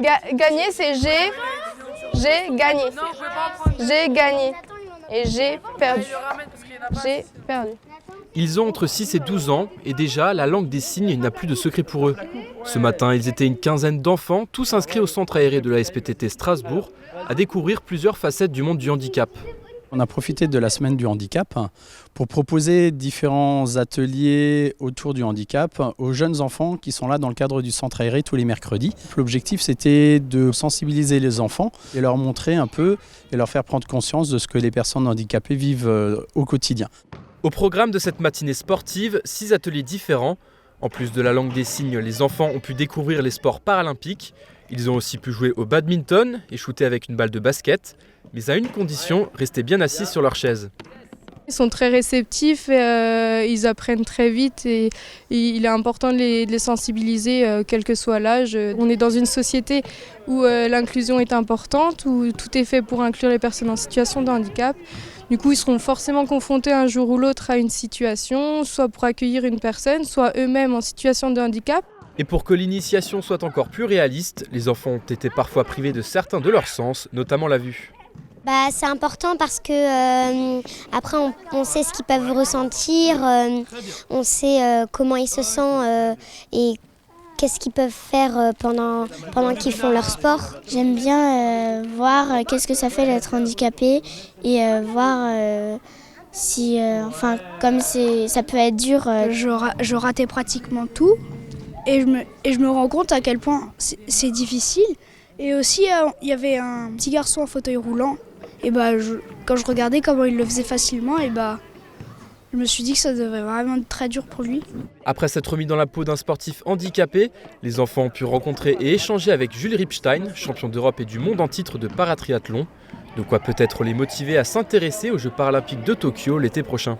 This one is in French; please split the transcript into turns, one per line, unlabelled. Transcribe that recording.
Gagner, c'est j'ai gagné. J'ai gagné. Et j'ai perdu. J'ai perdu.
Ils ont entre 6 et 12 ans et déjà, la langue des signes n'a plus de secret pour eux. Ce matin, ils étaient une quinzaine d'enfants, tous inscrits au centre aéré de la SPTT Strasbourg, à découvrir plusieurs facettes du monde du handicap.
On a profité de la semaine du handicap pour proposer différents ateliers autour du handicap aux jeunes enfants qui sont là dans le cadre du centre aéré tous les mercredis. L'objectif, c'était de sensibiliser les enfants et leur montrer un peu et leur faire prendre conscience de ce que les personnes handicapées vivent au quotidien.
Au programme de cette matinée sportive, 6 ateliers différents. En plus de la langue des signes, les enfants ont pu découvrir les sports paralympiques. Ils ont aussi pu jouer au badminton et shooter avec une balle de basket. Mais à une condition, rester bien assis sur leur chaise.
Ils sont très réceptifs, et, ils apprennent très vite et il est important de les sensibiliser quel que soit l'âge. On est dans une société où l'inclusion est importante, où tout est fait pour inclure les personnes en situation de handicap. Du coup, ils seront forcément confrontés un jour ou l'autre à une situation, soit pour accueillir une personne, soit eux-mêmes en situation de handicap.
Et pour que l'initiation soit encore plus réaliste, les enfants ont été parfois privés de certains de leurs sens, notamment la vue.
C'est important parce que après on sait ce qu'ils peuvent ressentir, on sait comment ils se sentent et qu'est-ce qu'ils peuvent faire pendant qu'ils font leur sport.
J'aime bien voir qu'est-ce que ça fait d'être handicapé et voir si, comme ça peut être dur.
Je ratais pratiquement tout et je me rends compte à quel point c'est difficile. Et aussi, il y avait un petit garçon en fauteuil roulant. Et quand je regardais comment il le faisait facilement, je me suis dit que ça devait vraiment être très dur pour lui.
Après s'être mis dans la peau d'un sportif handicapé, les enfants ont pu rencontrer et échanger avec Jules Ripstein, champion d'Europe et du monde en titre de paratriathlon. De quoi peut-être les motiver à s'intéresser aux Jeux paralympiques de Tokyo l'été prochain.